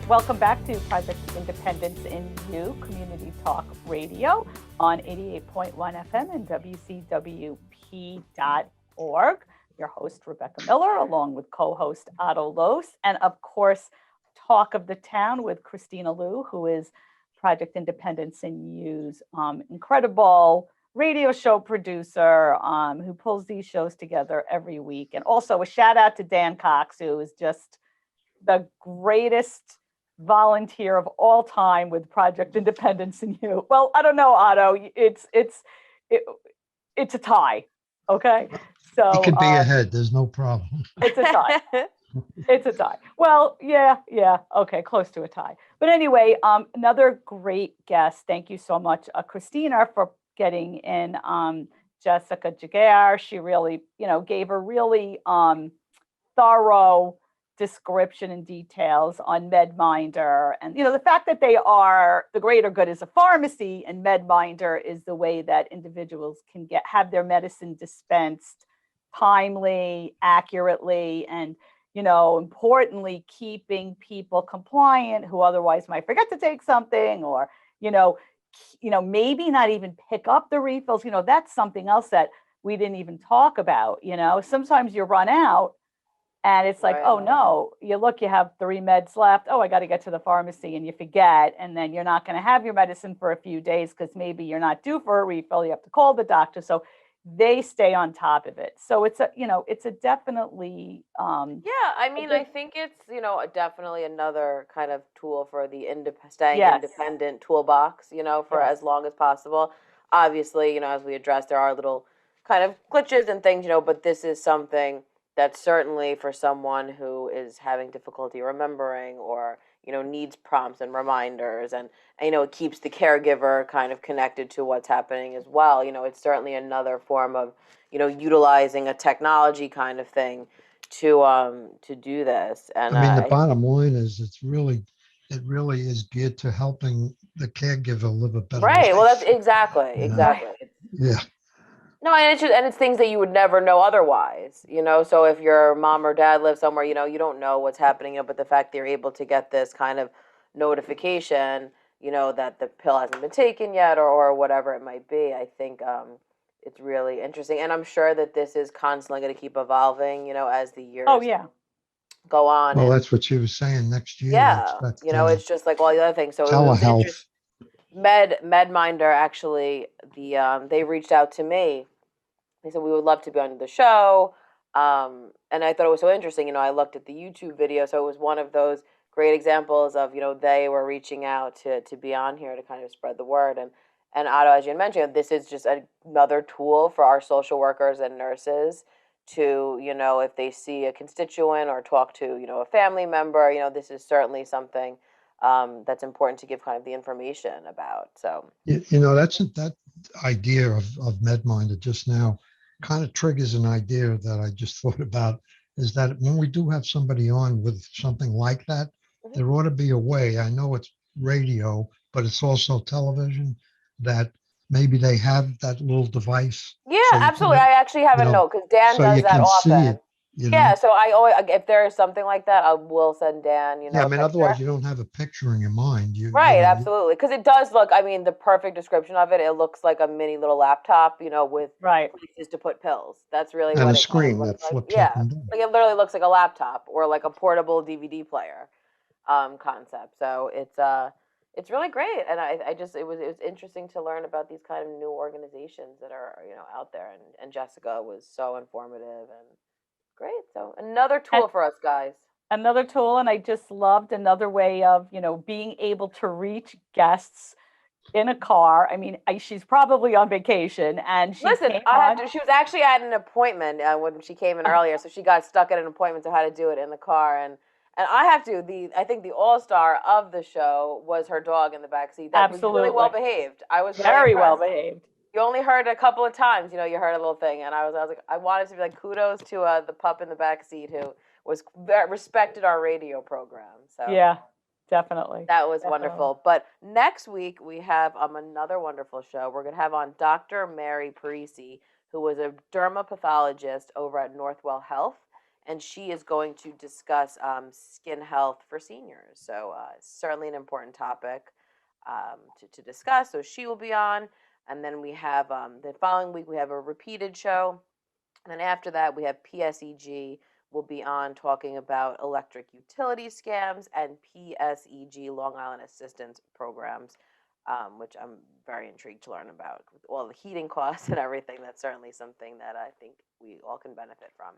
Welcome back to Project Independence in You, Community Talk Radio on 88.1 FM and WCWP.org. Your host, Rebecca Miller, along with co-host Otto Los, and of course, Talk of the Town with Kristina Liu, who is Project Independence in You's incredible radio show producer who pulls these shows together every week. And also a shout out to Dan Cox, who is just the greatest volunteer of all time with Project Independence in You. Well, I don't know, Otto. It's a tie. Okay, so it could be ahead. There's no problem. It's a tie. It's a tie. Well, yeah. Okay, close to a tie. But anyway, another great guest. Thank you so much, Kristina, for getting in. Jessica Jaguar. She really, gave a really thorough description and details on MedMinder, and the fact that they are the greater good is a pharmacy, and MedMinder is the way that individuals can have their medicine dispensed timely, accurately, and importantly, keeping people compliant who otherwise might forget to take something, or maybe not even pick up the refills. That's something else that we didn't even talk about. Sometimes you run out. And it's like, right. Oh, no, you have 3 meds left. Oh, I got to get to the pharmacy, and you forget. And then you're not going to have your medicine for a few days because maybe you're not due for a refill. You have to call the doctor. So they stay on top of it. So it's a definitely. I think it's, definitely another kind of tool for the independent toolbox, for as long as possible. Obviously, as we addressed, there are little kind of glitches and things, but this is something that's certainly for someone who is having difficulty remembering or, needs prompts and reminders, and it keeps the caregiver kind of connected to what's happening as well. It's certainly another form of, utilizing a technology kind of thing to do this. And the bottom line is it really is geared to helping the caregiver live a better life. Right. Well, that's exactly. Yeah. No, and it's things that you would never know otherwise, So if your mom or dad lives somewhere, you don't know what's happening, but the fact that you're able to get this kind of notification, that the pill hasn't been taken yet, or whatever it might be, I think it's really interesting, and I'm sure that this is constantly going to keep evolving, as the years go on. Well, that's what she was saying. Next year, it's just like all the other things. So telehealth. MedMinder actually, they reached out to me. They said we would love to be on the show, and I thought it was so interesting. I looked at the YouTube video, so it was one of those great examples of they were reaching out to be on here to kind of spread the word. And Otto, as you mentioned, this is just another tool for our social workers and nurses to if they see a constituent or talk to a family member, this is certainly something that's important to give kind of the information about. So that idea of MedMinder just now kind of triggers an idea that I just thought about, is that when we do have somebody on with something like that, there ought to be a way. I know it's radio, but it's also television, that maybe they have that little device. Yeah, so absolutely. I actually have a note because Dan does that often. Yeah, so I always, if there is something like that, I will send Dan, Yeah, otherwise you don't have a picture in your mind. Right, absolutely. Because it does look, the perfect description of it, it looks like a mini little laptop, with places to put pills. That's really what it looks like. And a screen that flips up and down. Like it literally looks like a laptop or like a portable DVD player concept. So it's really great. And it was interesting to learn about these kind of new organizations that are, out there. And Jessica was so informative and great. So another tool for us guys. Another tool, and I just loved another way of, being able to reach guests in a car. She's probably on vacation, and she she was actually at an appointment when she came in earlier, so she got stuck at an appointment, so had to do it in the car. And I think the all-star of the show was her dog in the backseat. That was really well behaved. I was very well behaved. You only heard it a couple of times, you heard a little thing, and I was like, I wanted to be like, kudos to the pup in the backseat who respected our radio program. So yeah, definitely. That was wonderful. But next week we have another wonderful show. We're going to have on Dr. Mary Parisi, who was a dermapathologist over at Northwell Health. and she is going to discuss skin health for seniors. So certainly an important topic to discuss. So she will be on. And then we have the following week, we have a repeated show. And then after that, we have PSEG will be on talking about electric utility scams and PSEG Long Island Assistance Programs, which I'm very intrigued to learn about. With all the heating costs and everything, that's certainly something that I think we all can benefit from.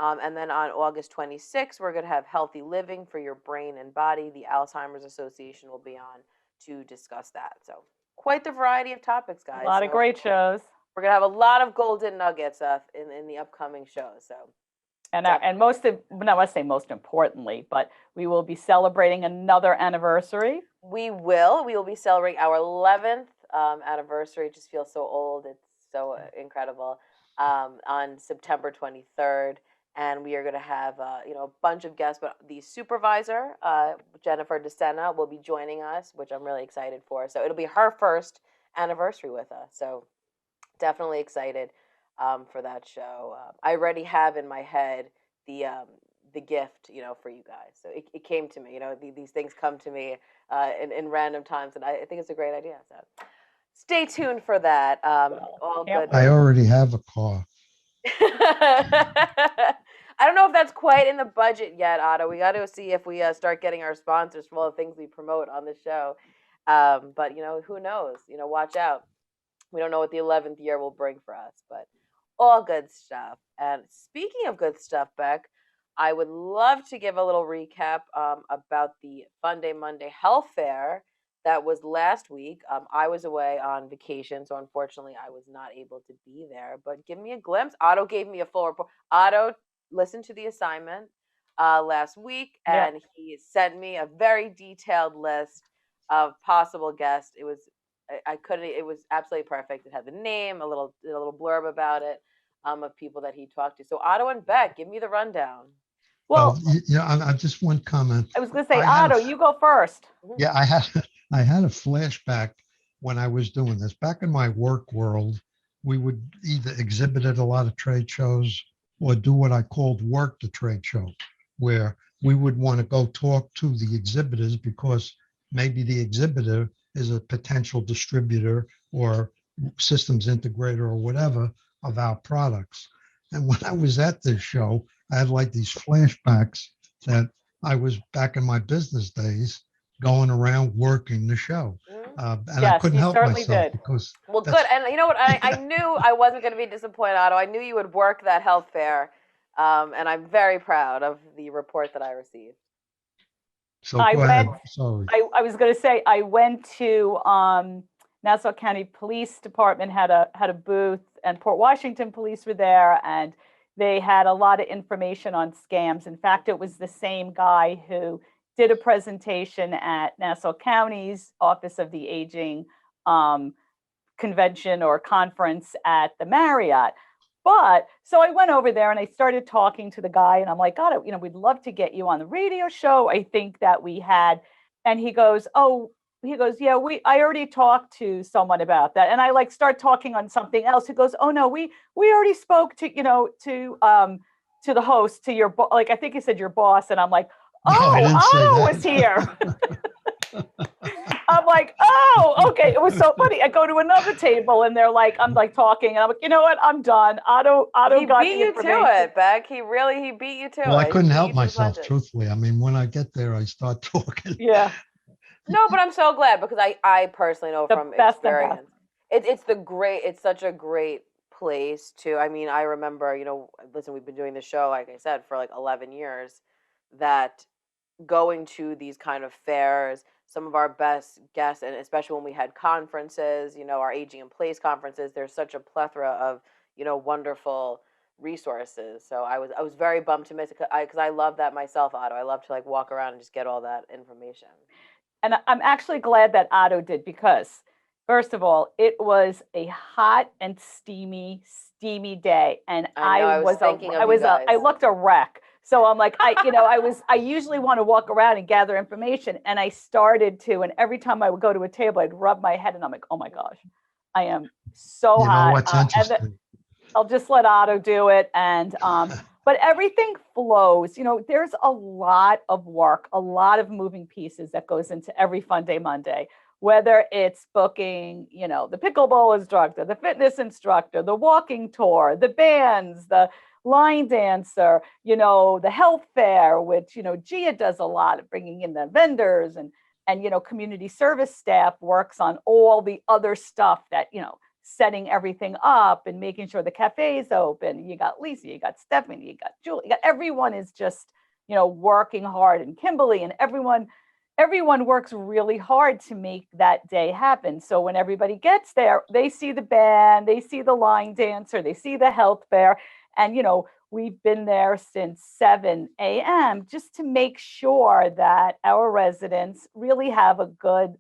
And then on August 26th, we're going to have Healthy Living for Your Brain and Body. The Alzheimer's Association will be on to discuss that. So quite the variety of topics, guys. A lot of great shows. We're going to have a lot of golden nuggets in the upcoming shows. So. And most importantly, but we will be celebrating another anniversary. We will be celebrating our 11th anniversary. It just feels so old. It's so incredible. On September 23rd. And we are going to have, a bunch of guests, but the supervisor, Jennifer DeSena, will be joining us, which I'm really excited for. So it'll be her first anniversary with us. So definitely excited for that show. I already have in my head the gift, for you guys. So it came to me, these things come to me in random times, and I think it's a great idea. So stay tuned for that. All good. I already have a car. I don't know if that's quite in the budget yet, Otto. We got to see if we start getting our sponsors for all the things we promote on the show. But, who knows? Watch out. We don't know what the 11th year will bring for us, but all good stuff. And speaking of good stuff, Beck, I would love to give a little recap about the Fun Day Monday Health Fair that was last week. I was away on vacation, so unfortunately I was not able to be there. But give me a glimpse. Otto gave me a full report. Otto listened to the assignment last week, and he sent me a very detailed list of possible guests. It was it was absolutely perfect. It had the name, a little blurb about it, of people that he talked to. So Otto and Beck, give me the rundown. Well, I just one comment. I was going to say, Otto, you go first. Yeah, I had a flashback when I was doing this. Back in my work world, we would either exhibit at a lot of trade shows or do what I called work the trade show, where we would want to go talk to the exhibitors because maybe the exhibitor is a potential distributor or systems integrator or whatever of our products. And when I was at this show, I had like these flashbacks that I was back in my business days going around working the show. And yes, I couldn't help myself because. Well, good. And you know what? I knew I wasn't going to be disappointed, Otto. I knew you would work that health fair. And I'm very proud of the report that I received. So go ahead. Sorry. I was going to say, I went to Nassau County Police Department, had a booth, and Port Washington Police were there, and they had a lot of information on scams. In fact, it was the same guy who did a presentation at Nassau County's Office of the Aging convention or conference at the Marriott. But so I went over there and I started talking to the guy, and I'm like, God, we'd love to get you on the radio show. I think that we had, and he goes, yeah, I already talked to someone about that. And I start talking on something else. He goes, oh no, we already spoke to the host, to your I think he said your boss. And I'm like, Otto was here. I'm like, oh, okay. It was so funny. I go to another table and they're like, I'm talking, and I'm like, you know what? I'm done. Otto he got beat you to it, Beck. He beat you to it. Well, I couldn't help myself, truthfully. I mean, when I get there, I start talking. Yeah. No, but I'm so glad because I personally know from experience, it's such a great place to. I mean, I remember, listen, we've been doing the show, like I said, for 11 years. That going to these kind of fairs, some of our best guests, and especially when we had conferences, our aging in place conferences, there's such a plethora of, wonderful resources. So I was very bummed to miss it because I love that myself, Otto. I love to walk around and just get all that information. And I'm actually glad that Otto did, because first of all, it was a hot and steamy day, and I looked a wreck. So I'm like, I usually want to walk around and gather information, and I started to, and every time I would go to a table, I'd rub my head, and I'm like, oh my gosh, I am so hot. What's interesting? I'll just let Otto do it, and but everything flows. There's a lot of work, a lot of moving pieces that goes into every Fun Day Monday, whether it's booking, the pickleball instructor, the fitness instructor, the walking tour, the bands, the line dancer, the health fair, which, Gia does a lot of bringing in the vendors, and community service staff works on all the other stuff that, setting everything up and making sure the cafe is open. You got Lisa, you got Stephanie, you got Julie, everyone is just, working hard, and Kimberly, and everyone works really hard to make that day happen. So when everybody gets there, they see the band, they see the line dancer, they see the health fair. And, we've been there since 7 a.m. just to make sure that our residents really have a good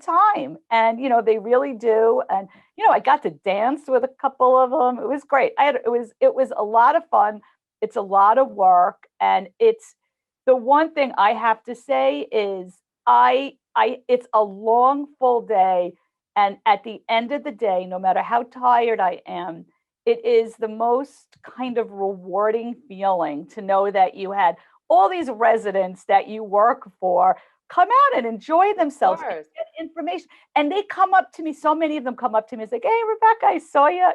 time. And, they really do. And, I got to dance with a couple of them. It was great. It was a lot of fun. It's a lot of work. And it's the one thing I have to say is it's a long, full day. And at the end of the day, no matter how tired I am, it is the most kind of rewarding feeling to know that you had all these residents that you work for come out and enjoy themselves and get information. And they come up to me, so many of them come up to me and say, hey, Rebecca, I saw you.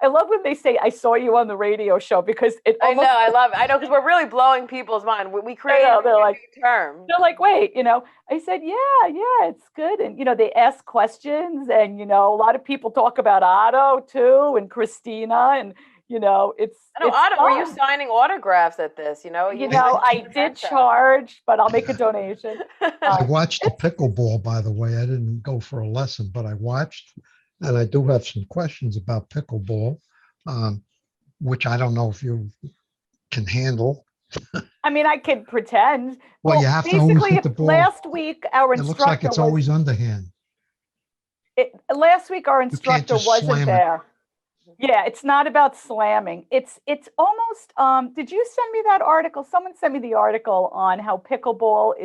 I love when they say, I saw you on the radio show, because I know, because we're really blowing people's mind. We create a new term. They're like, wait, I said, yeah, it's good. And, they ask questions, and, a lot of people talk about Otto too, and Kristina, and, it's Otto, fun. were you signing autographs at this? I did charge, but I'll make a donation. I watched the pickleball, by the way. I didn't go for a lesson, but I watched, and I do have some questions about pickleball, which I don't know if you can handle. I mean, I can pretend. Well, you have to always hit the ball. Last week, our instructor looks like it's always underhand. Last week, our instructor wasn't there. Yeah, it's not about slamming. It's almost. Did you send me that article? Someone sent me the article on how pickleball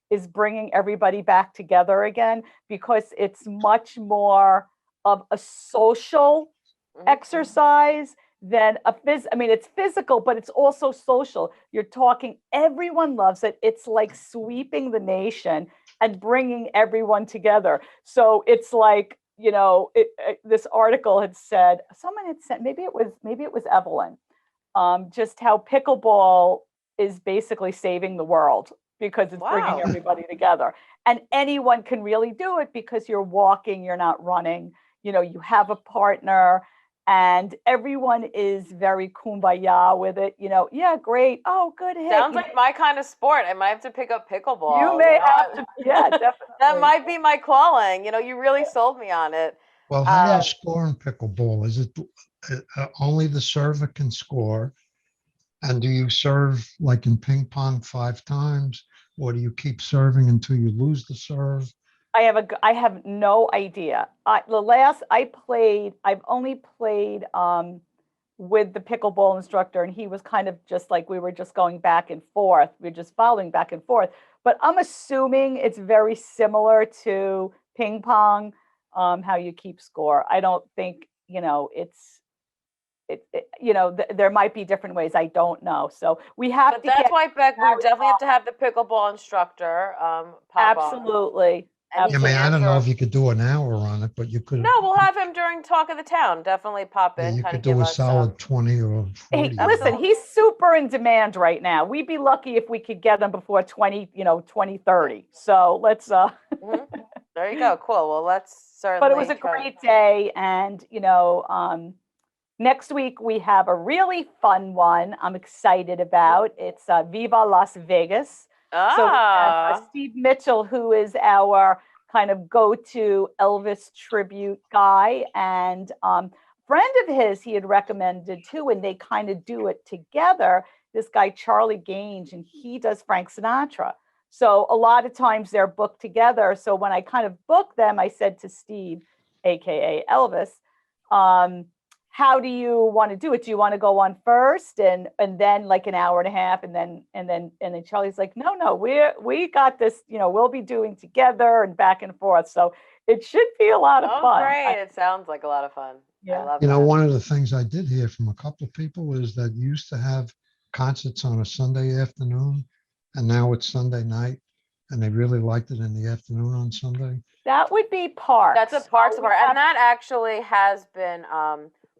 is bringing everybody back together again, because it's much more of a social exercise than it's physical, but it's also social. You're talking, everyone loves it. It's like sweeping the nation and bringing everyone together. So it's like, this article had said, someone had said, maybe it was Evelyn, just how pickleball is basically saving the world, because it's bringing everybody together. And anyone can really do it, because you're walking, you're not running, you have a partner, and everyone is very kumbaya with it. Yeah, great. Oh, good hit. Sounds like my kind of sport. I might have to pick up pickleball. You may have to. Yeah, definitely. That might be my calling. You really sold me on it. Well, how do you score in pickleball? Is it only the server can score? And do you serve like in ping pong 5 times, or do you keep serving until you lose the serve? I have no idea. I've only played with the pickleball instructor, and he was kind of just like, we were just going back and forth. We were just following back and forth. But I'm assuming it's very similar to ping pong, how you keep score. I don't think, there might be different ways. I don't know. So we have but that's why, Beck, we definitely have to have the pickleball instructor pop Absolutely. on. I mean, I don't know if you could do an hour on it, but you could. No, we'll have him during Talk of the Town. Definitely pop in. You could do a solid 20 or 40. Hey, listen, he's super in demand right now. We'd be lucky if we could get him before 2030. So let's. There you go. Cool. Well, let's certainly. But it was a great day, and next week we have a really fun one I'm excited about. It's Viva Las Vegas. So we have Steve Mitchell, who is our kind of go-to Elvis tribute guy, and friend of his he had recommended too, and they kind of do it together. This guy, Charlie Gange, and he does Frank Sinatra. So a lot of times they're booked together. So when I kind of booked them, I said to Steve, AKA Elvis, how do you want to do it? Do you want to go on first and then like an hour and a half and then Charlie's like, no, we got this, we'll be doing together and back and forth. So it should be a lot of fun. Great. It sounds like a lot of fun. Yeah. I love that. One of the things I did hear from a couple of people is that you used to have concerts on a Sunday afternoon, and now it's Sunday night, and they really liked it in the afternoon on Sunday. That would be Parks. That's a Parks Department, and that actually has been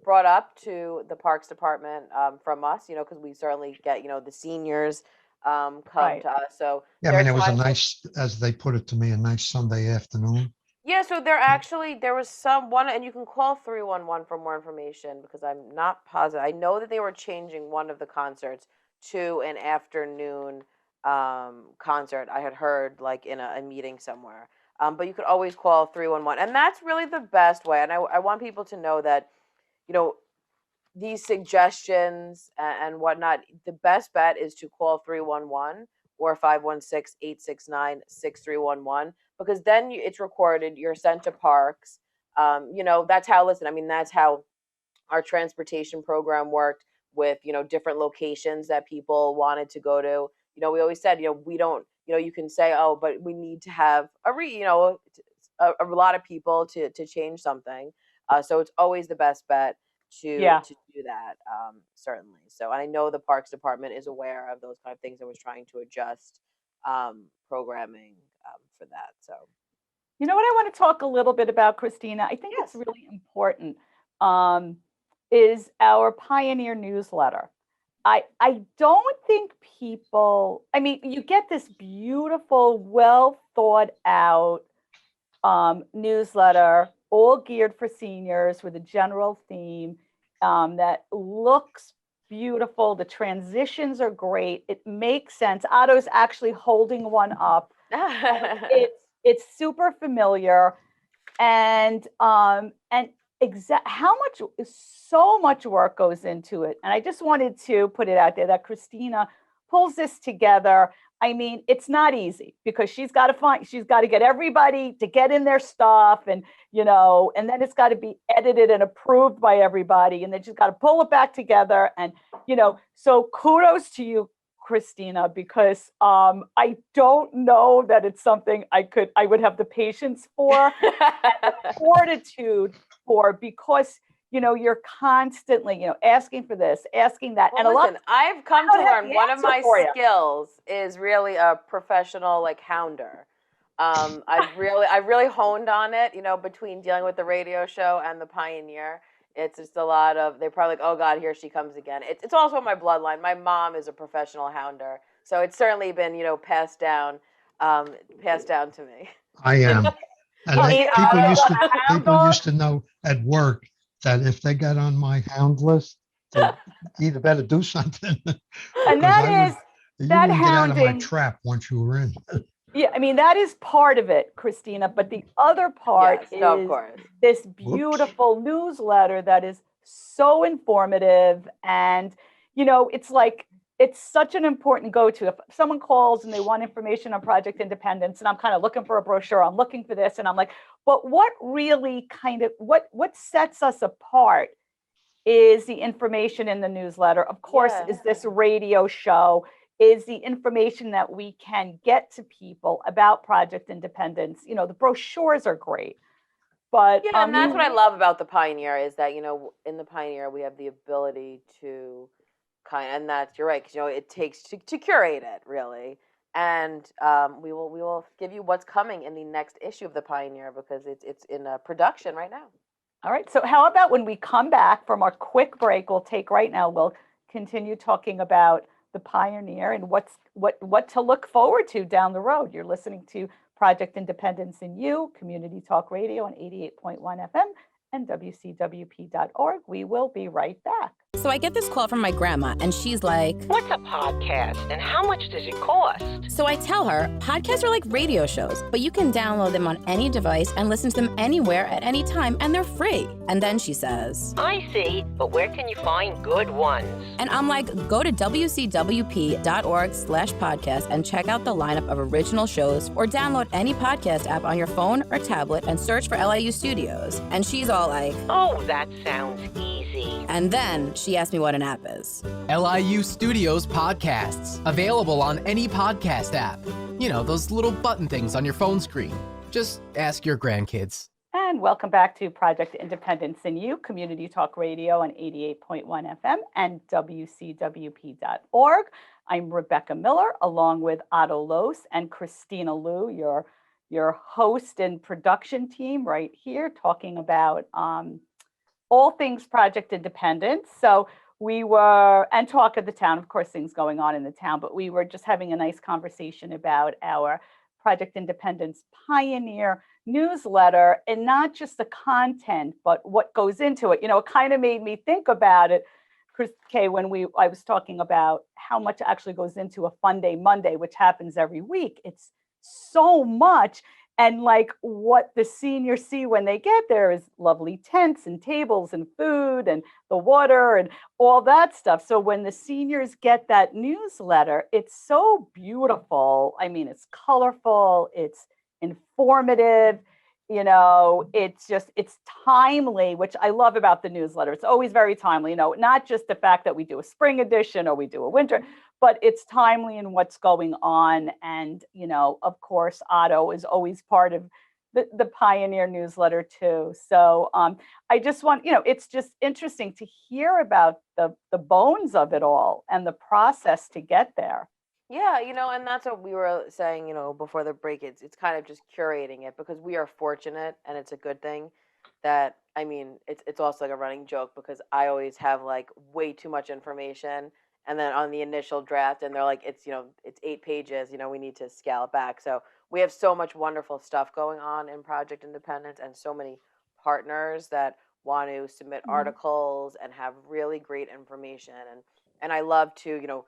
brought up to the Parks Department from us, because we certainly get, the seniors come to us. So yeah, I mean, it was a nice, as they put it to me, a nice Sunday afternoon. Yeah, so there was one, and you can call 311 for more information because I'm not positive. I know that they were changing one of the concerts to an afternoon concert. I had heard like in a meeting somewhere. But you could always call 311, and that's really the best way. And I want people to know that, these suggestions and whatnot, the best bet is to call 311 or 516-869-6311, because then it's recorded, you're sent to Parks. That's how our transportation program worked with, different locations that people wanted to go to. We always said, we don't, you can say, oh, but we need to have a lot of people to change something. So it's always the best bet to do that, certainly. So I know the Parks Department is aware of those kind of things and was trying to adjust programming for that. So, you know what I want to talk a little bit about, Kristina? I think it's really important, is our Pioneer newsletter. I don't think people, I mean, you get this beautiful, well thought out newsletter, all geared for seniors with a general theme that looks beautiful. The transitions are great. It makes sense. Otto's actually holding one up. It's super familiar, and how much, so much work goes into it. And I just wanted to put it out there that Kristina pulls this together. I mean, it's not easy because she's got to get everybody to get in their stuff, and and then it's got to be edited and approved by everybody, and then she's got to pull it back together. And so kudos to you, Kristina, because I don't know that it's something I would have the patience for, and the fortitude for, because you're constantly, asking for this, asking that. Well, and I've come to learn one of my skills is really a professional hounder. I've really honed on it, between dealing with the radio show and the Pioneer. It's just a lot of, they're probably like, oh God, here she comes again. It's also my bloodline. My mom is a professional hounder. So it's certainly been, passed down to me. I am. And people used to know at work that if they got on my hound list, they either better do something. And that you wouldn't get out of my trap once you were in. Yeah, I mean, that is part of it, Kristina. But the other part is this beautiful newsletter that is so informative. And, it's like, it's such an important go-to. If someone calls and they want information on Project Independence, and I'm kind of looking for a brochure, I'm looking for this, and I'm like, but what really what sets us apart is the information in the newsletter. Of course, is this radio show, is the information that we can get to people about Project Independence. The brochures are great. But and that's what I love about the Pioneer is that, in the Pioneer, we have the ability to and that's, you're right, because it takes to curate it, really. And we will give you what's coming in the next issue of the Pioneer, because it's in production right now. All right, so how about when we come back from our quick break, we'll take right now, we'll continue talking about the Pioneer and what to look forward to down the road. You're listening to Project Independence in You, Community Talk Radio on 88.1 FM and WCWP.org. We will be right back. So I get this call from my grandma, and she's like, "What's a podcast, and how much does it cost?" So I tell her, podcasts are like radio shows, but you can download them on any device and listen to them anywhere at any time, and they're free. And then she says, "I see, but where can you find good ones?" And I'm like, go to wcwp.org/podcast and check out the lineup of original shows, or download any podcast app on your phone or tablet and search for LIU Studios. And she's all like, "Oh, that sounds easy." And then she asked me what an app is. LIU Studios Podcasts, available on any podcast app. Those little button things on your phone screen. Just ask your grandkids. And welcome back to Project Independence in You, Community Talk Radio on 88.1 FM and WCWP.org. I'm Rebecca Miller, along with Otto Lose and Kristina Liu, your host and production team right here, talking about all things Project Independence. So and talk of the town, of course, things going on in the town, but we were just having a nice conversation about our Project Independence Pioneer newsletter, and not just the content, but what goes into it. It kind of made me think about it, Chris Kay, when I was talking about how much actually goes into a Fun Day Monday, which happens every week. It's so much. And like what the seniors see when they get there is lovely tents and tables and food and the water and all that stuff. So when the seniors get that newsletter, it's so beautiful. I mean, it's colorful, it's informative, it's timely, which I love about the newsletter. It's always very timely, not just the fact that we do a spring edition or we do a winter, but it's timely in what's going on. And, of course, Otto is always part of the Pioneer newsletter too. So I just want, it's just interesting to hear about the bones of it all and the process to get there. Yeah, and that's what we were saying, before the break. It's kind of just curating it, because we are fortunate, and it's a good thing that, I mean, it's also like a running joke, because I always have like way too much information, and then on the initial draft, and they're like, it's 8 pages, we need to scale it back. So we have so much wonderful stuff going on in Project Independence, and so many partners that want to submit articles and have really great information. And I love to,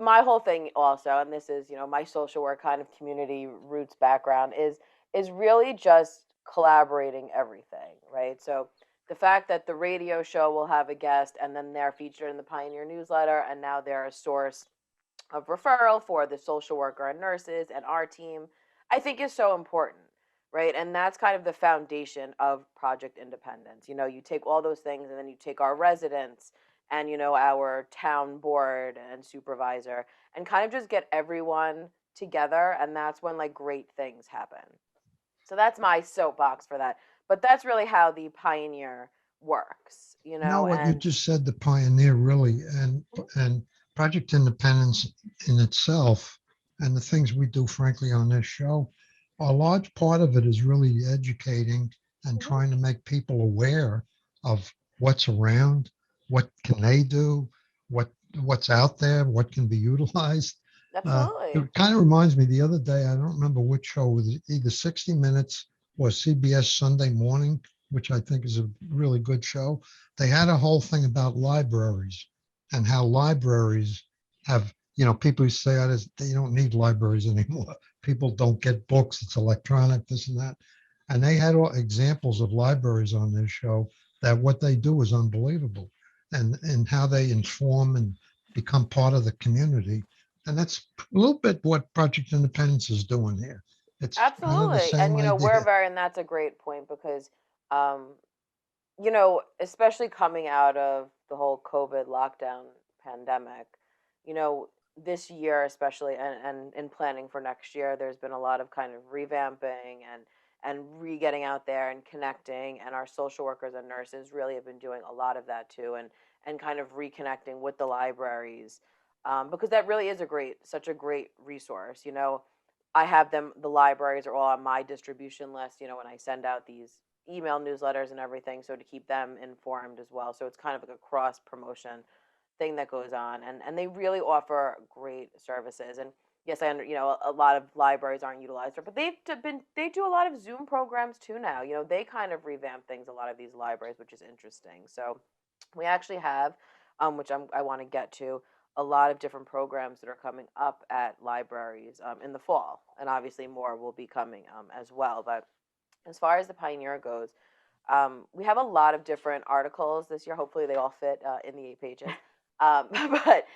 my whole thing also, and this is, my social work kind of community roots background, is really just collaborating everything, right? So the fact that the radio show will have a guest, and then they're featured in the Pioneer newsletter, and now they're a source of referral for the social worker and nurses and our team, I think is so important, right? And that's kind of the foundation of Project Independence. You take all those things, and then you take our residents and, our town board and supervisor, and kind of just get everyone together, and that's when like great things happen. So that's my soapbox for that. But that's really how the Pioneer works, What you just said, the Pioneer really, and Project Independence in itself, and the things we do, frankly, on this show, a large part of it is really educating and trying to make people aware of what's around, what can they do, what's out there, what can be utilized. Absolutely. It kind of reminds me, the other day, I don't remember which show, was it either 60 Minutes or CBS Sunday Morning, which I think is a really good show. They had a whole thing about libraries and how libraries have, people who say they don't need libraries anymore. People don't get books, it's electronic, this and that. And they had examples of libraries on this show that what they do is unbelievable, and how they inform and become part of the community. And that's a little bit what Project Independence is doing here. It's absolutely. Kind of And, idea. and that's a great point, because, especially coming out of the whole COVID lockdown pandemic, this year especially, and in planning for next year, there's been a lot of kind of revamping and getting out there and connecting, and our social workers and nurses really have been doing a lot of that too, and kind of reconnecting with the libraries, because that really is such a great resource. I have the libraries are all on my distribution list, when I send out these email newsletters and everything, so to keep them informed as well. So it's kind of like a cross promotion thing that goes on, and they really offer great services. And yes, a lot of libraries aren't utilized, but they do a lot of Zoom programs too now. They kind of revamp things, a lot of these libraries, which is interesting. So we actually have, which I want to get to, a lot of different programs that are coming up at libraries in the fall, and obviously more will be coming as well. But as far as the Pioneer goes, we have a lot of different articles this year. Hopefully they all fit in the 8 pages. But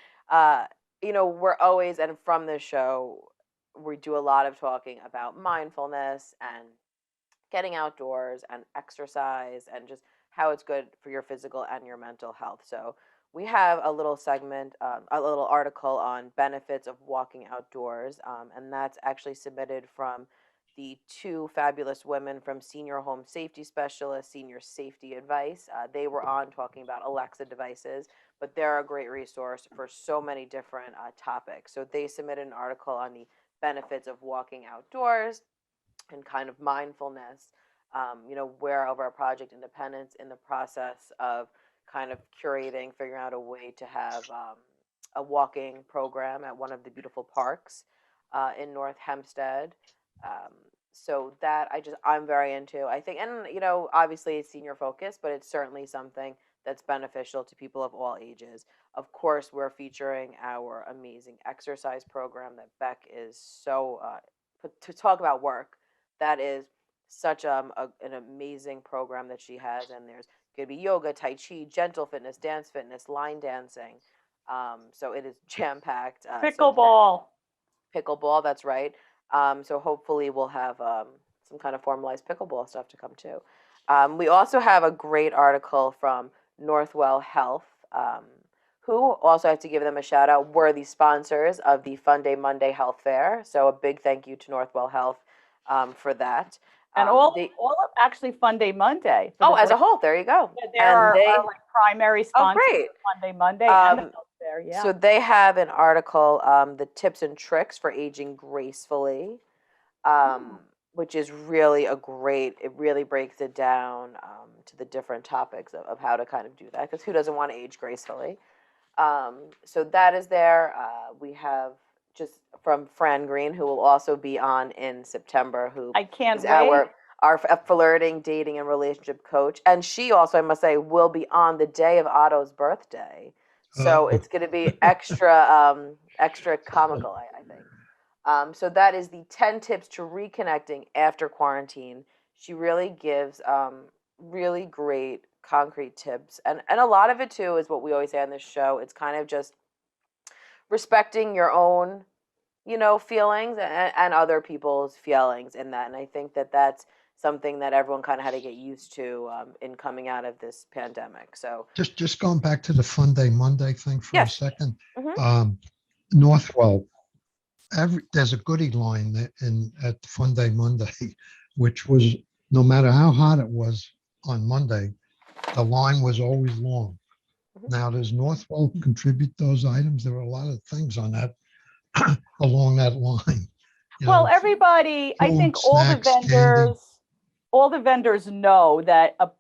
we're always, and from this show, we do a lot of talking about mindfulness and getting outdoors and exercise, and just how it's good for your physical and your mental health. So we have a little segment, a little article on benefits of walking outdoors, and that's actually submitted from the two fabulous women from Senior Home Safety Specialist, Senior Safety Advice. They were on talking about Alexa devices, but they're a great resource for so many different topics. So they submitted an article on the benefits of walking outdoors and kind of mindfulness, where over our Project Independence in the process of kind of curating, figuring out a way to have a walking program at one of the beautiful parks in North Hempstead. So that I'm very into. I think, and obviously it's senior focused, but it's certainly something that's beneficial to people of all ages. Of course, we're featuring our amazing exercise program that Beck is so to talk about work. That is such an amazing program that she has, and there's going to be yoga, tai chi, gentle fitness, dance fitness, line dancing. So it is jam packed. Pickleball. Pickleball, that's right. So hopefully we'll have some kind of formalized pickleball stuff to come too. We also have a great article from Northwell Health, who also have to give them a shout out, were the sponsors of the Fun Day Monday Health Fair. So a big thank you to Northwell Health for that. And all of actually Fun Day Monday. As a whole, there you go. Yeah, are like primary sponsors great. of Fun Day Monday and the Health Fair, yeah. So they have an article, the tips and tricks for aging gracefully, which is really it really breaks it down to the different topics of how to kind of do that, because who doesn't want to age gracefully? So that is there. We have just from Fran Green, who will also be on in September, who I can't is wait. our flirting, dating, and relationship coach. And she also, I must say, will be on the day of Otto's birthday. So it's going to be extra comical, I think. So that is the 10 tips to reconnecting after quarantine. She really gives really great concrete tips. And a lot of it, too, is what we always say on this show. It's kind of just respecting your own, feelings and other people's feelings in that. And I think that that's something that everyone kind of had to get used to in coming out of this pandemic. So just going back to the Fun Day Monday thing for a second. Mm-hmm. Northwell, there's a goodie line at Fun Day Monday, which was, no matter how hot it was on Monday, the line was always long. Mm-hmm. Now, does Northwell contribute those items? There were a lot of things on that along that line. Well, everybody, I think all the vendors know that a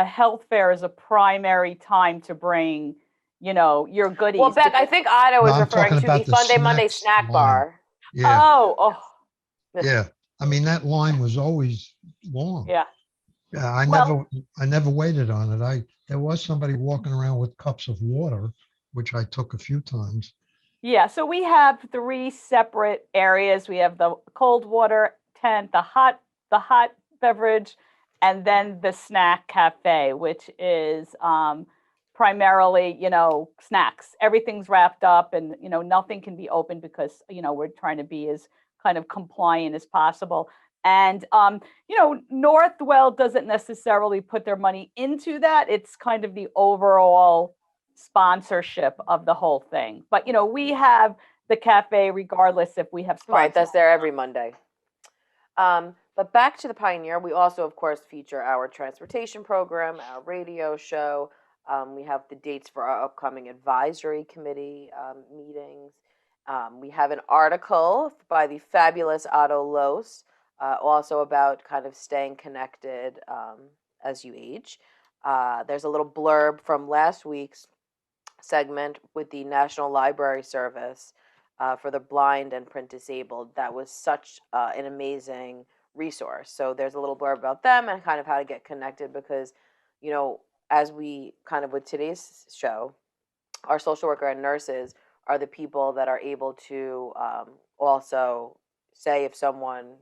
health fair is a primary time to bring, your goodies. Well, Beck, I think Otto was referring to the Fun Day Monday snack bar. Yeah. Oh. Yeah. I mean, that line was always long. Yeah. Yeah. I never waited on it. There was somebody walking around with cups of water, which I took a few times. Yeah, so we have 3 separate areas. We have the cold water tent, the hot beverage, and then the snack cafe, which is primarily, snacks. Everything's wrapped up, and nothing can be open because we're trying to be as kind of compliant as possible. And Northwell doesn't necessarily put their money into that. It's kind of the overall sponsorship of the whole thing. But we have the cafe regardless if we have sponsors. Right, that's there every Monday. But back to the Pioneer, we also, of course, feature our transportation program, our radio show. We have the dates for our upcoming advisory committee meetings. We have an article by the fabulous Otto Los, also about kind of staying connected as you age. There's a little blurb from last week's segment with the National Library Service for the blind and print disabled. That was such an amazing resource. So there's a little blurb about them and kind of how to get connected, because as we kind of with today's show, our social worker and nurses are the people that are able to also say if someone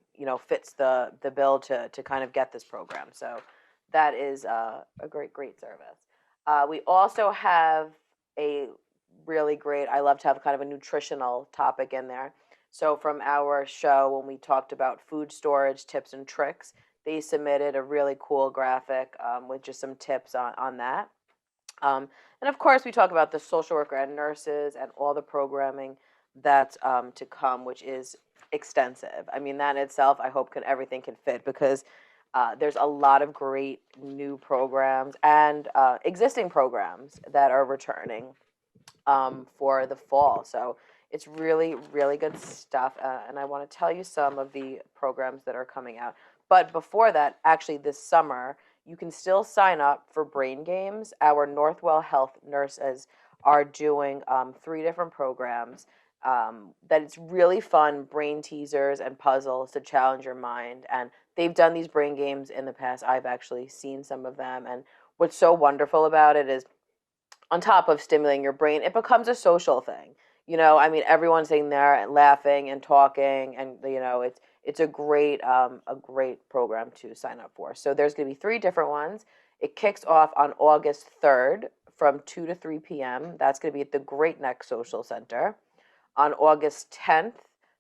fits the bill to kind of get this program. So that is a great service. We also have a really great, I love to have kind of a nutritional topic in there. So from our show, when we talked about food storage tips and tricks, they submitted a really cool graphic with just some tips on that. And of course, we talk about the social worker and nurses and all the programming that's to come, which is extensive. I mean, that in itself, I hope everything can fit, because there's a lot of great new programs and existing programs that are returning for the fall. So it's really, really good stuff. And I want to tell you some of the programs that are coming out. But before that, actually this summer, you can still sign up for Brain Games. Our Northwell Health nurses are doing 3 different programs that it's really fun, brain teasers and puzzles to challenge your mind. And they've done these brain games in the past. I've actually seen some of them. And what's so wonderful about it is, on top of stimulating your brain, it becomes a social thing. I mean, everyone's sitting there and laughing and talking, and it's a great program to sign up for. So there's going to be 3 different ones. It kicks off on August 3rd from 2 to 3 p.m. That's going to be at the Great Neck Social Center. On August 10th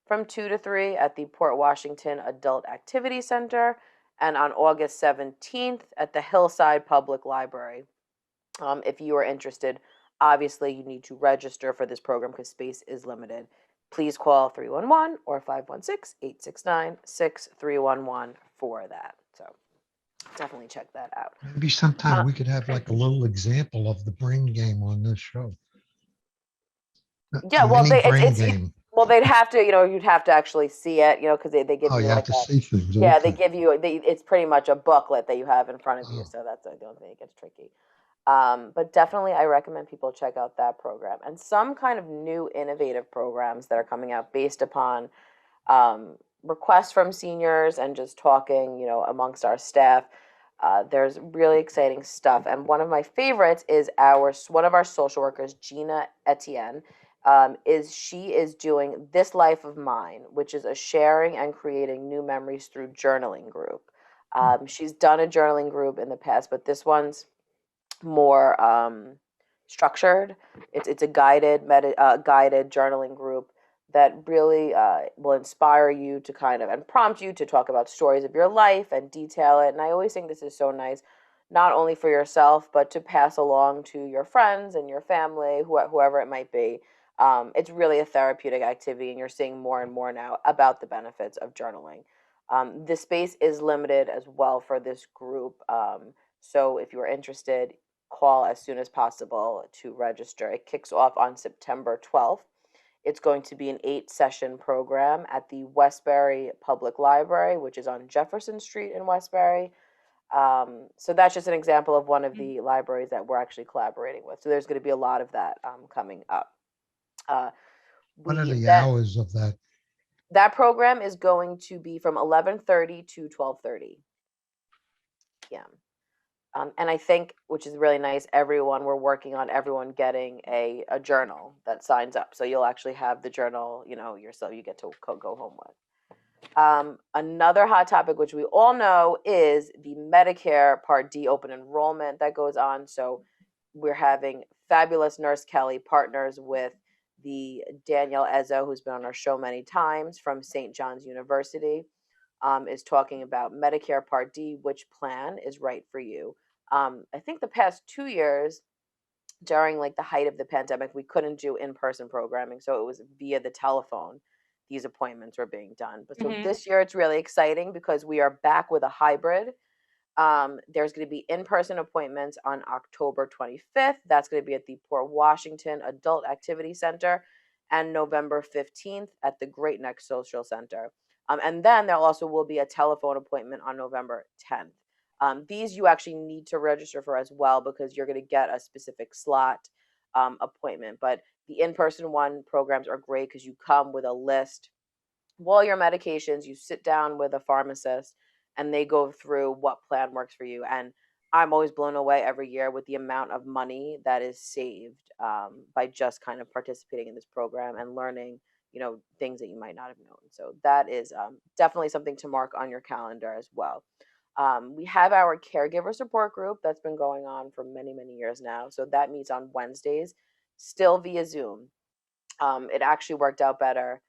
from 2 to 3 at the Port Washington Adult Activity Center, and on August 17th at the Hillside Public Library. If you are interested, obviously you need to register for this program because space is limited. Please call 311 or 516-869-6311 for that. So definitely check that out. Maybe sometime we could have like a little example of the brain game on this show. Yeah, well, Game. Well, they'd have to, you'd have to actually see it, because they give Oh, you you like have to see things. yeah, Okay. they give you, it's pretty much a booklet that you have in front of you. Oh. So that's the only thing that gets tricky. But definitely I recommend people check out that program and some kind of new innovative programs that are coming out based upon requests from seniors and just talking, amongst our staff. There's really exciting stuff. And one of my favorites is one of our social workers, Gina Etienne. She is doing This Life of Mine, which is a sharing and creating new memories through journaling group. She's done a journaling group in the past, but this one's more structured. It's a guided journaling group that really will inspire you to kind of and prompt you to talk about stories of your life and detail it. And I always think this is so nice, not only for yourself, but to pass along to your friends and your family, whoever it might be. It's really a therapeutic activity, and you're seeing more and more now about the benefits of journaling. The space is limited as well for this group. So if you are interested, call as soon as possible to register. It kicks off on September 12th. It's going to be an 8-session program at the Westbury Public Library, which is on Jefferson Street in Westbury. So that's just an example of one of the libraries that we're actually collaborating with. So there's going to be a lot of that coming up. What are the hours of that? That program is going to be from 11:30 to 12:30 p.m. And I think, which is really nice, we're working on everyone getting a journal that signs up. So you'll actually have the journal, yourself, you get to go home with. Another hot topic, which we all know, is the Medicare Part D open enrollment that goes on. So we're having fabulous Nurse Kelly partners with the Danielle Ezzo, who's been on our show many times from St. John's University, is talking about Medicare Part D, which plan is right for you. I think the past 2 years, during like the height of the pandemic, we couldn't do in-person programming, so it was via the telephone. These appointments were being done. But so this year it's really exciting because we are back with a hybrid. There's going to be in-person appointments on October 25th. That's going to be at the Port Washington Adult Activity Center, and November 15th at the Great Neck Social Center. And then there also will be a telephone appointment on November 10th. These you actually need to register for as well because you're going to get a specific slot appointment. But the in-person programs are great because you come with a list of all your medications. You sit down with a pharmacist and they go through what plan works for you. And I'm always blown away every year with the amount of money that is saved by just kind of participating in this program and learning, things that you might not have known. So that is definitely something to mark on your calendar as well. We have our caregiver support group that's been going on for many, many years now. So that meets on Wednesdays, still via Zoom. It actually worked out better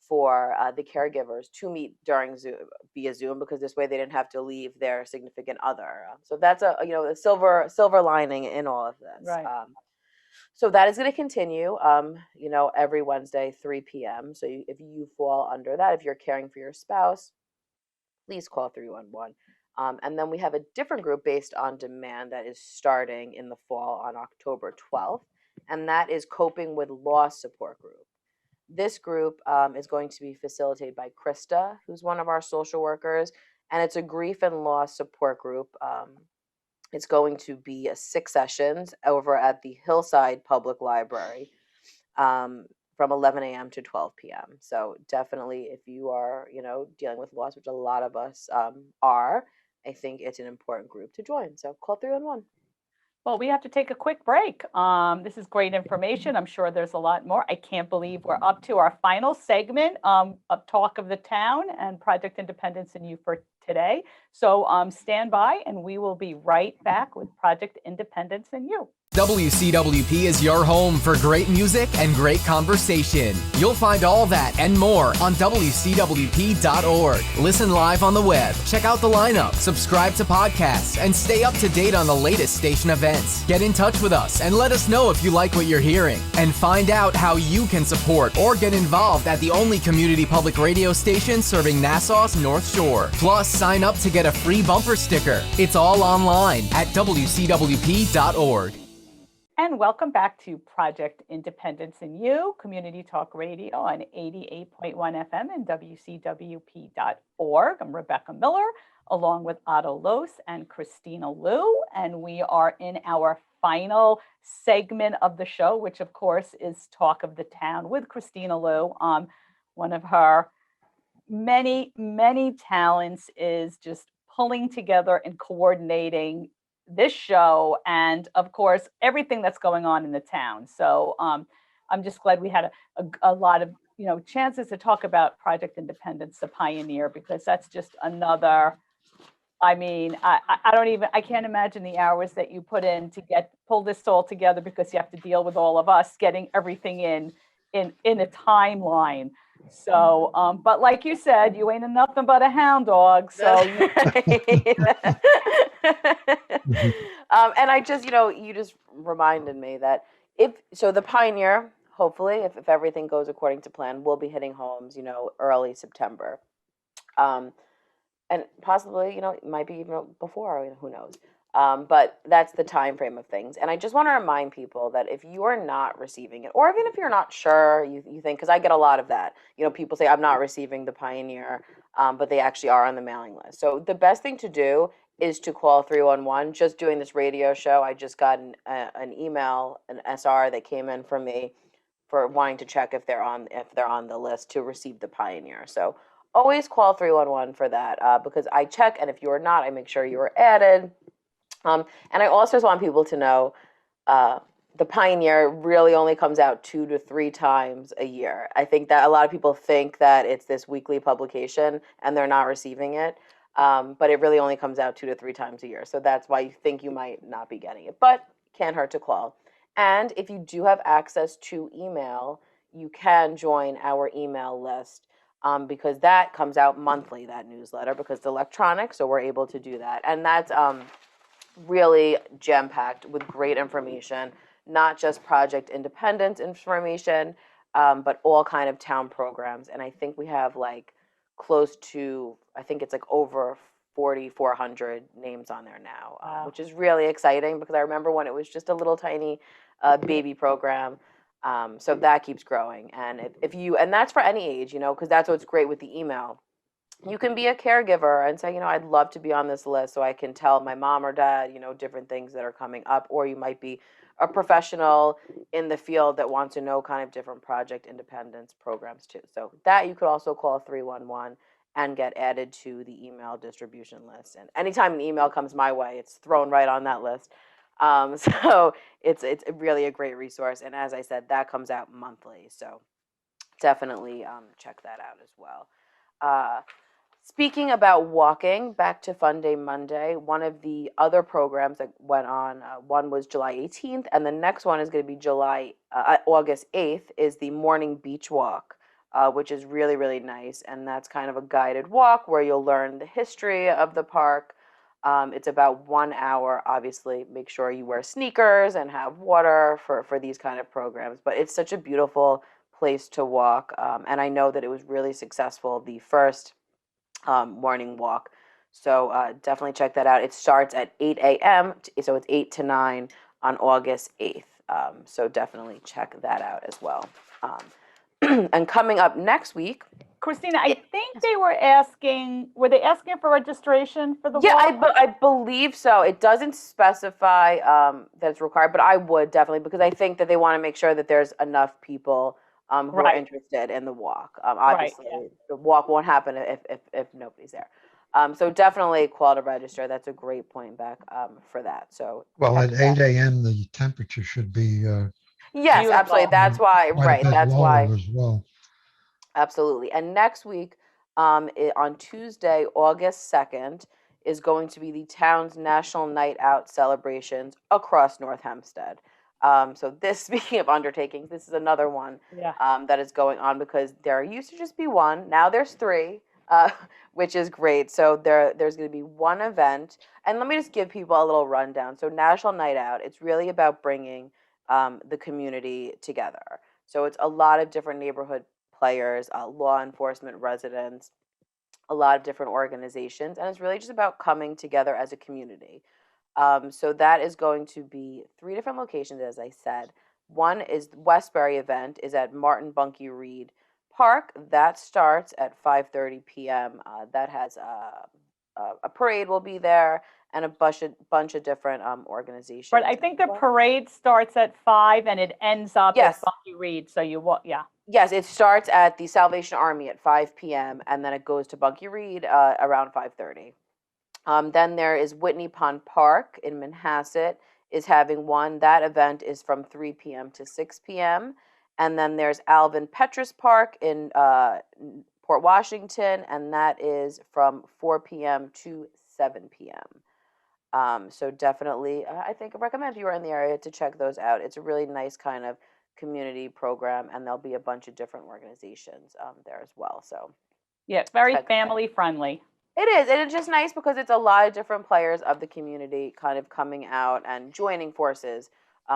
for the caregivers to meet via Zoom because this way they didn't have to leave their significant other. So that's a silver lining in all of this. Right. So that is going to continue, every Wednesday, 3 p.m. So if you fall under that, if you're caring for your spouse, please call 311. And then we have a different group based on demand that is starting in the fall on October 12th, and that is Coping with Loss Support Group. This group is going to be facilitated by Krista, who's one of our social workers, and it's a grief and loss support group. It's going to be 6 sessions over at the Hillside Public Library from 11 a.m. to 12 p.m. So definitely, if you are, dealing with loss, which a lot of us are, I think it's an important group to join. So call 311. Well, we have to take a quick break. This is great information. I'm sure there's a lot more. I can't believe we're up to our final segment of Talk of the Town and Project Independence and You for today. So stand by and we will be right back with Project Independence and You. WCWP is your home for great music and great conversation. You'll find all that and more on WCWP.org. Listen live on the web, check out the lineup, subscribe to podcasts, and stay up to date on the latest station events. Get in touch with us and let us know if you like what you're hearing. And find out how you can support or get involved at the only community public radio station serving Nassau's North Shore. Plus, sign up to get a free bumper sticker. It's all online at WCWP.org. And welcome back to Project Independence and You, Community Talk Radio on 88.1 FM and WCWP.org. I'm Rebecca Miller, along with Otto Los and Kristina Liu, and we are in our final segment of the show, which of course is Talk of the Town with Kristina Liu. One of her many, many talents is just pulling together and coordinating this show and of course everything that's going on in the town. So I'm just glad we had a lot of chances to talk about Project Independence, the pioneer, because that's just another, I can't imagine the hours that you put in to pull this all together, because you have to deal with all of us getting everything in a timeline. So but like you said, you ain't nothing but a hound dog, so and I just, you just reminded me that the Pioneer, hopefully, if everything goes according to plan, will be hitting homes, early September. And possibly, it might be even before, who knows. But that's the time frame of things. And I just want to remind people that if you are not receiving it, or even if you're not sure, you think, because I get a lot of that, people say, I'm not receiving the Pioneer, but they actually are on the mailing list. So the best thing to do is to call 311. Just doing this radio show, I just got an email, an SR that came in from me for wanting to check if they're on the list to receive the Pioneer. So always call 311 for that, because I check, and if you're not, I make sure you're added. And I also just want people to know the Pioneer really only comes out 2 to 3 times a year. I think that a lot of people think that it's this weekly publication and they're not receiving it. But it really only comes out 2 to 3 times a year. So that's why you think you might not be getting it. But can't hurt to call. And if you do have access to email, you can join our email list, because that comes out monthly, that newsletter, because it's electronic. So we're able to do that. And that's really jam-packed with great information, not just Project Independence information, but all kind of town programs. And I think we have close to, I think it's over 4,400 names on there now, Wow. Which is really exciting, because I remember when it was just a little tiny baby program. So that keeps growing. And and that's for any age, because that's what's great with the email. You can be a caregiver and say, I'd love to be on this list so I can tell my mom or dad, different things that are coming up. Or you might be a professional in the field that wants to know kind of different Project Independence programs too. So that you could also call 311 and get added to the email distribution list. And anytime an email comes my way, it's thrown right on that list. So it's really a great resource. And as I said, that comes out monthly. So definitely check that out as well. Speaking about walking, back to Fun Day Monday, one of the other programs that went on, one was July 18th, and the next one is going to be August 8th, is the Morning Beach Walk, which is really, really nice. And that's kind of a guided walk where you'll learn the history of the park, It's about 1 hour. Obviously, make sure you wear sneakers and have water for these kind of programs. But it's such a beautiful place to walk. And I know that it was really successful the first morning walk. So definitely check that out. It starts at 8 a.m., so it's 8 to 9 on August 8th. So definitely check that out as well. And coming up next week. Kristina, I think were they asking for registration for the Yeah, walk? I believe so. It doesn't specify that it's required, but I would definitely, because I think that they want to make sure that there's enough people who are Right. interested in the walk. Right, Obviously, yeah. the walk won't happen if nobody's there. So definitely call to register. That's a great point back for that. So Well, check at that. 8 a.m., the temperature should be Yes, Beautiful. absolutely. That's why, quite a right. bit That's lower why. as well. Absolutely. And next week, on Tuesday, August 2nd, is going to be the town's National Night Out celebrations across North Hempstead. So this, speaking of undertakings, this is another one Yeah. that is going on, because there used to just be one. Now there's three, which is great. So there's going to be one event. And let me just give people a little rundown. So National Night Out, it's really about bringing the community together. So it's a lot of different neighborhood players, law enforcement, residents, a lot of different organizations, and it's really just about coming together as a community. So that is going to be 3 different locations, as I said. One is the Westbury event is at Martin Bunkie Reed Park. That starts at 5:30 p.m. That has a parade will be there, and a bunch of different organizations. But I think the parade starts at 5 and it ends up Yes. at Bunkie Reed. So you walk, yeah. Yes, it starts at the Salvation Army at 5 p.m. and then it goes to Bunkie Reed around 5:30. Then there is Whitney Pond Park in Manhasset is having one. That event is from 3 p.m. to 6 p.m. And then there's Alvin Petrus Park in Port Washington, and that is from 4 p.m. to 7 p.m. So definitely, I recommend if you are in the area to check those out. It's a really nice kind of community program, and there'll be a bunch of different organizations there as well. So Yeah, very check that out. family friendly. It is, and it's just nice because it's a lot of different players of the community kind of coming out and joining forces,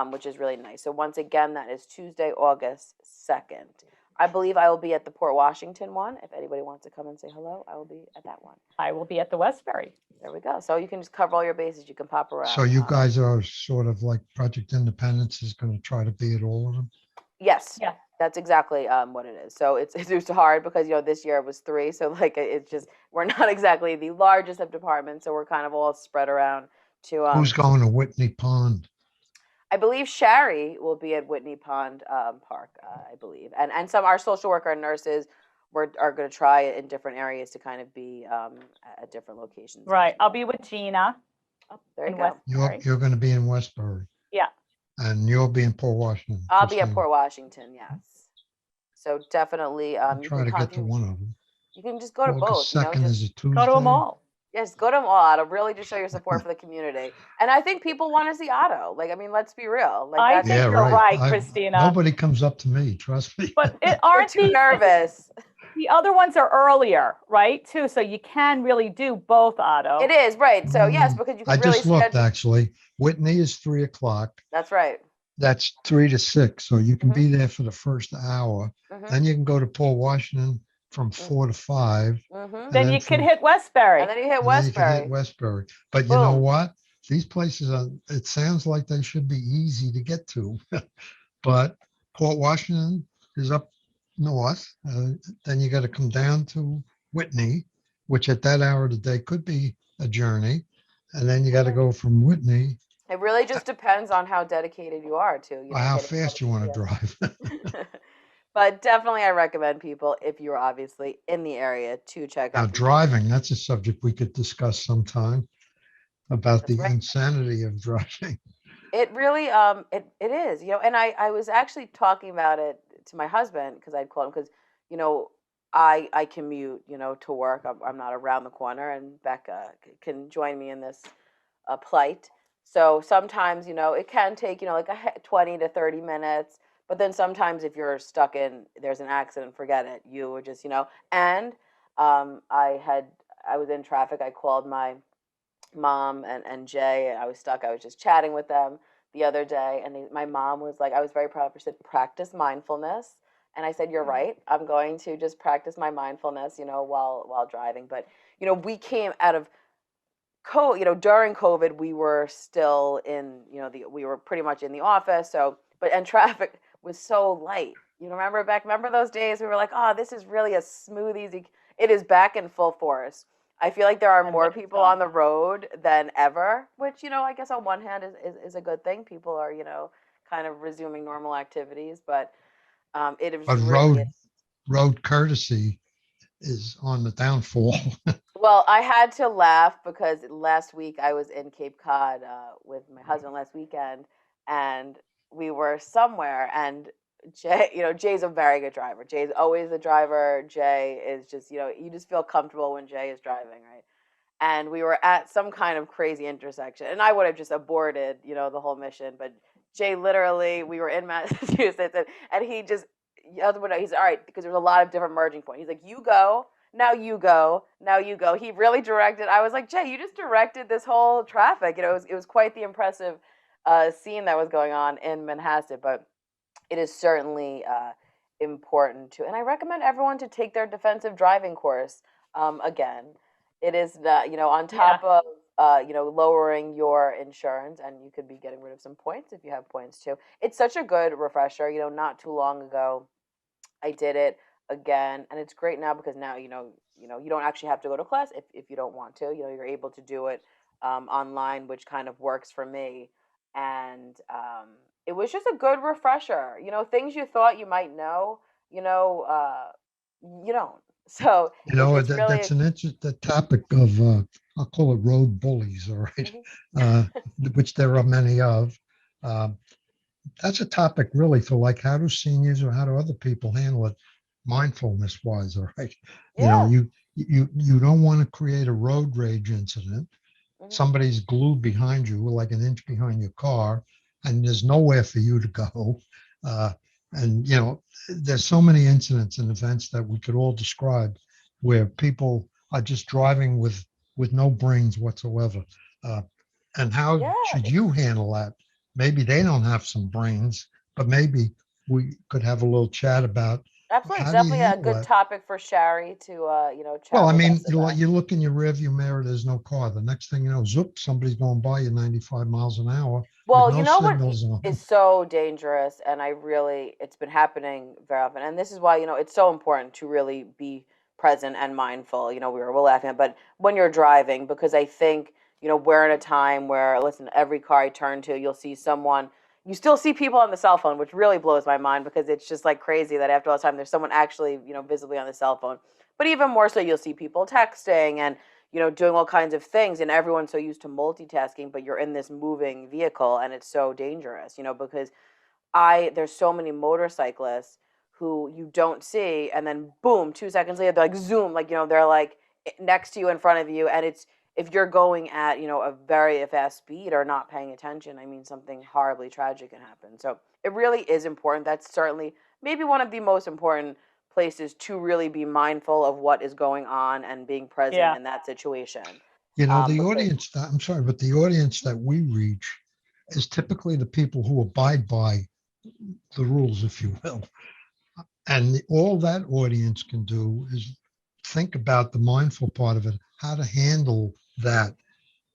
which is really nice. So once again, that is Tuesday, August 2nd. I believe I will be at the Port Washington one. If anybody wants to come and say hello, I will be at that one. I will be at the Westbury. There we go. So you can just cover all your bases. You can pop around. So you guys are sort of like Project Independence is going to try to be at all of them? Yes. Yeah. That's exactly what it is. So it's hard because this year it was 3, so like it's just we're not exactly the largest of departments, so we're kind of all spread around to. Who's going to Whitney Pond? I believe Shari will be at Whitney Pond Park. I believe, and some our social worker and nurses are going to try it in different areas to kind of be at different locations. Right. I'll be with Gina. Oh, there you in go. Westbury. You're going to be in Westbury. Yeah. And you'll be in Port Washington. I'll be at Kristina. Port Washington. Yes. So definitely, I'll you try can to get to contact- one of them. You can just go to both. August 2nd just is a Tuesday. Go to them all. Yes, go to them all, Otto. Really just show your support for the community. And I think people want to see Otto. Like, I mean, let's be real. Like, I that's think Yeah, you're right, I- Kristina. Nobody comes up to me, trust me. But You're aren't too nervous. the other ones are earlier, right? Too, so you can really do both, Otto. It is, right. So, yes, because you I can really just looked schedule. actually. Whitney is 3 o'clock. That's right. That's 3 to 6. So you can Mhm. be there for the first hour. Mm-hmm. Then you can go to Port Washington from 4 to 5. Mm-hmm. Then and you can from- hit Westbury. And then you hit And then you can Westbury. hit Westbury. But you know Boom. what? These places are, it sounds like they should be easy to get to. But Port Washington is up north. Then you got to come down to Whitney, which at that hour of the day could be a journey. And then you got to go from Whitney, It really just depends on how dedicated you are to, how getting fast you want to everybody drive. But definitely, I recommend people, if you're obviously in the area, to check Now, out. driving, that's a subject we could discuss sometime about That's the right. insanity of driving. It really, it is, and I was actually talking about it to my husband because I'd called him because, I commute, to work. I'm not around the corner, and Becca can join me in this plight. So sometimes, it can take, like 20 to 30 minutes. But then sometimes if you're stuck there's an accident, forget it. You were just, and I was in traffic. I called my mom and Jay, and I was stuck. I was just chatting with them the other day, and my mom was like, I was very proud of her. She said, practice mindfulness. And I said, you're right. I'm going to just practice my mindfulness, while driving. But, we came out of during COVID, we were still in, we were pretty much in the office. So, and traffic was so light. Remember those days we were like, oh, this is really a smooth, easy. It is back in full force. I feel like there are more people on the road than ever, which, I guess on one hand is a good thing. People are, kind of resuming normal activities, but it is But really. road courtesy is on the downfall. Well, I had to laugh because last week I was in Cape Cod with my husband last weekend, and we were somewhere, and Jay, Jay's a very good driver. Jay's always the driver. Jay is just, you just feel comfortable when Jay is driving, right? And we were at some kind of crazy intersection, and I would have just aborted, the whole mission. But Jay, literally, we were in Massachusetts, and he just yelled, he's all right, because there's a lot of different merging points. He's like, you go, now you go, now you go. He really directed. I was like, Jay, you just directed this whole traffic. It was quite the impressive scene that was going on in Manhasset. But it is certainly important to, and I recommend everyone to take their defensive driving course. Again, it is not, on top of lowering your insurance, and you could be getting rid of some points if you have points too. It's such a good refresher. Not too long ago, I did it again, and it's great now because now you don't actually have to go to class if you don't want to. You're able to do it online, which kind of works for me. And it was just a good refresher. Things you thought you might know, you don't. So it's really. That's an interesting topic of, I'll call it road bullies, all right, which there are many of. That's a topic really for like, how do seniors or how do other people handle it mindfulness wise, all right? Yeah. You don't want to create a road rage incident. Somebody's glued behind you, like an inch behind your car, and there's nowhere for you to go. And there's so many incidents and events that we could all describe where people are just driving with no brains whatsoever. And how should you handle that? Maybe they don't have some brains, but maybe we could have a little chat about. Absolutely, How it's do you definitely a handle good that? topic for Shari to chat Well, I with mean, us about. you look in your rearview mirror, there's no car. The next thing you know, zoop, somebody's going by you 95 miles an hour with Well, no you know what signals on. is so dangerous, and it's been happening very often, and this is why, it's so important to really be present and mindful. We're laughing at, but when you're driving, because I think, we're in a time where, listen, every car I turn to, you still see people on the cell phone, which really blows my mind because it's just like crazy that after all this time, there's someone actually, visibly on the cell phone. But even more so, you'll see people texting and doing all kinds of things, and everyone's so used to multitasking, but you're in this moving vehicle, and it's so dangerous, because there's so many motorcyclists who you don't see, and then boom, 2 seconds later, they're like zoom, like, they're like next to you, in front of you, and if you're going at, a very fast speed or not paying attention, I mean, something horribly tragic can happen. So it really is important. That's certainly maybe one of the most important places to really be mindful of what is going on and being present in that situation. The audience, I'm sorry, but the audience that we reach is typically the people who abide by the rules, if you will. And all that audience can do is think about the mindful part of it, how to handle that.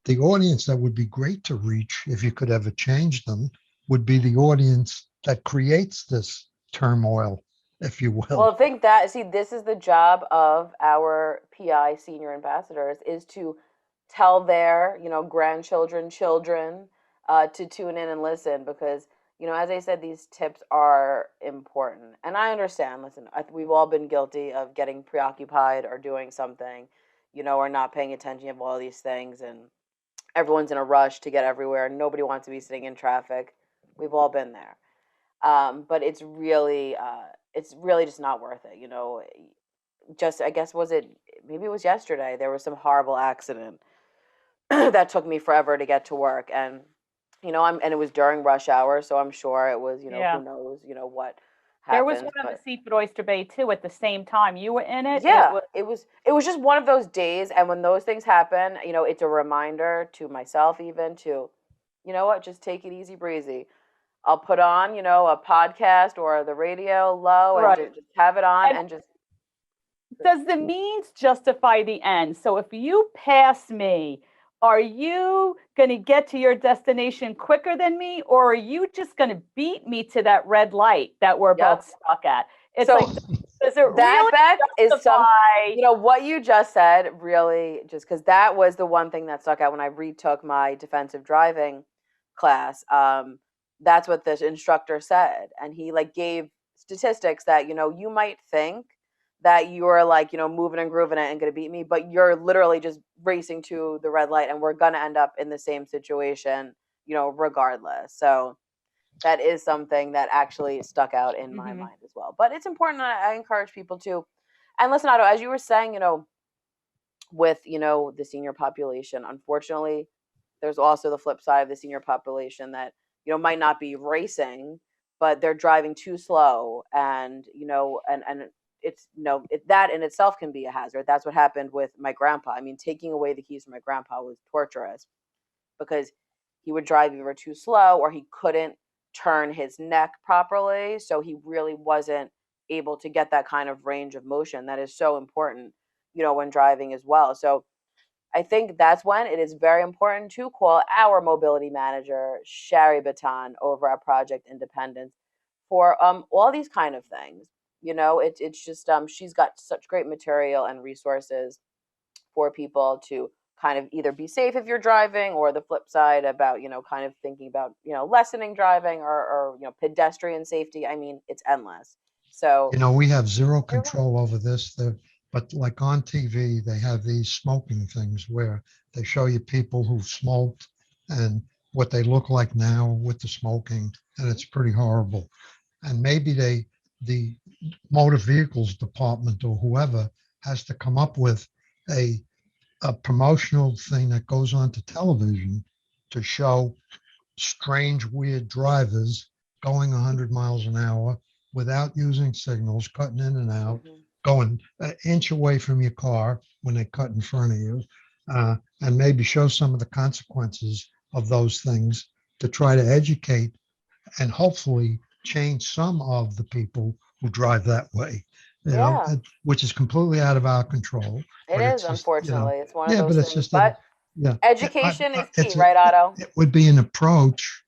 The audience that would be great to reach, if you could ever change them, would be the audience that creates this turmoil, if you will. Well, I think this is the job of our PI senior ambassadors, is to tell their, grandchildren, children, to tune in and listen, because, as I said, these tips are important. And I understand, listen, we've all been guilty of getting preoccupied or doing something, or not paying attention of all these things, and everyone's in a rush to get everywhere. Nobody wants to be sitting in traffic. We've all been there. But it's really just not worth it. Just, I guess, maybe it was yesterday, there was some horrible accident that took me forever to get to work. And, and it was during rush hour. So I'm sure it was, who knows, There was happened. one on But the Seaford Oyster Bay too at the same time. You were in it? yeah, it was just one of those days. And when those things happen, you know, it's a reminder to myself even to, you know what, just take it easy breezy. I'll put on, you know, a podcast or the radio low and Right. just have it on And and just does the means justify the end? So if you pass me, are you going to get to your destination quicker than me, or are you just going to beat me to that red light that we're Yep. both stuck at? It's So like, does it that, really Beck, is some, justify? you know, what you just said really, just because that was the one thing that stuck out when I retook my defensive driving class. That's what the instructor said. And he like gave statistics that, you know, you might think that you're like, you know, moving and grooving it and going to beat me, but you're literally just racing to the red light and we're going to end up in the same situation, you know, regardless. So that is something that actually stuck out in my mind as well. But it's important. I encourage people to, and listen, Otto, as you were saying, you know, with, you know, the senior population, unfortunately, there's also the flip side of the senior population that, you know, might not be racing, but they're driving too slow. And, you know, and it's, you know, that in itself can be a hazard. That's what happened with my grandpa. I mean, taking away the keys from my grandpa was torturous because he would drive either too slow or he couldn't turn his neck properly. So he really wasn't able to get that kind of range of motion that is so important, you know, when driving as well. So I think that's when it is very important to call our mobility manager, Sherry Baton, over at Project Independence for all these kind of things. You know, it's just she's got such great material and resources for people to kind of either be safe if you're driving, or the flip side about, you know, kind of thinking about, you know, lessening driving or you know, pedestrian safety. I mean, it's endless. So You know, we have zero control over this. But like on TV, they have these smoking things where they show you people who've smoked and what they look like now with the smoking, and it's pretty horrible. And maybe the motor vehicles department or whoever has to come up with a promotional thing that goes on to television to show strange, weird drivers going 100 miles an hour without using signals, cutting in and out, going an inch away from your car when they cut in front of you, and maybe show some of the consequences of those things to try to educate and hopefully change some of the people who drive that way, you know, yeah, which is completely out of our control. it But is, it's just, you know, unfortunately. It's one of yeah, but those it's things. just a, But yeah, education is key, it's right, Otto? it would be an approach.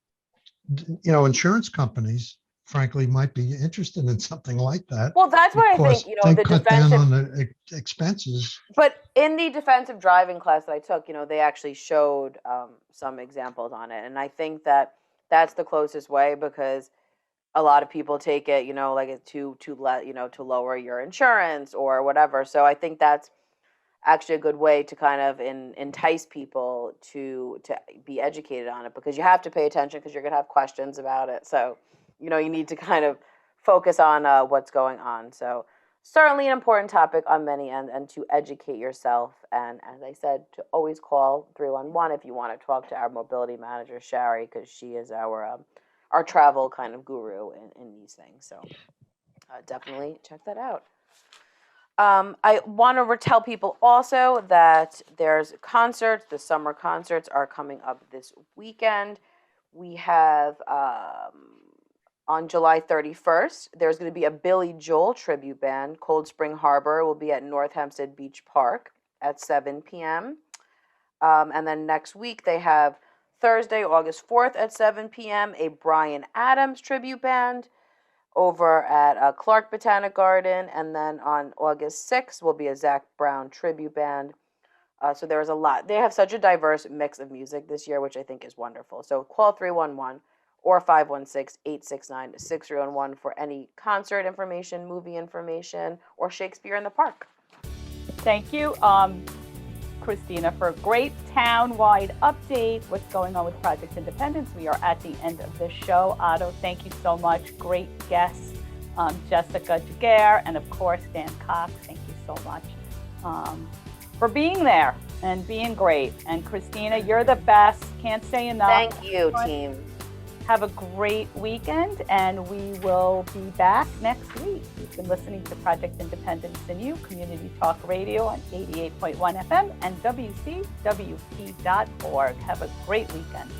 You know, insurance companies, frankly, might be interested in something like that Well, that's why I think, because you know, they the cut down defensive, on the expenses. but in the defensive driving class that I took, you know, they actually showed some examples on it. And I think that that's the closest way, because a lot of people take it, you know, like it's you know, to lower your insurance or whatever. So I think that's actually a good way to kind of entice people to be educated on it, because you have to pay attention because you're going to have questions about it. So, you know, you need to kind of focus on what's going on. So certainly an important topic on many ends, and to educate yourself. And as I said, to always call 311 if you want to talk to our mobility manager, Sherry, because she is our travel kind of guru in these things. So definitely check that out. I want to tell people also that there's concerts. The summer concerts are coming up this weekend. We have on July 31st, there's going to be a Billy Joel tribute band. Cold Spring Harbor will be at North Hempstead Beach Park at 7 p.m. And then next week they have Thursday, August 4th at 7 p.m., a Bryan Adams tribute band over at Clark Botanic Garden. And then on August 6th will be a Zach Brown tribute band. So there's a lot. They have such a diverse mix of music this year, which I think is wonderful. So call 311 or 516-869-6311 for any concert information, movie information, or Shakespeare in the Park. Thank you, Kristina, for a great town-wide update. What's going on with Project Independence? We are at the end of this show. Otto, thank you so much. Great guests, Jessica Jaguar, and of course, Dan Cox. Thank you so much for being there and being great. And Kristina, you're the best. Can't say enough. Thank you, team. Have a great weekend, and we will be back next week. You've been listening to Project Independence in You, Community Talk Radio on 88.1 FM and WCWP.org. Have a great weekend.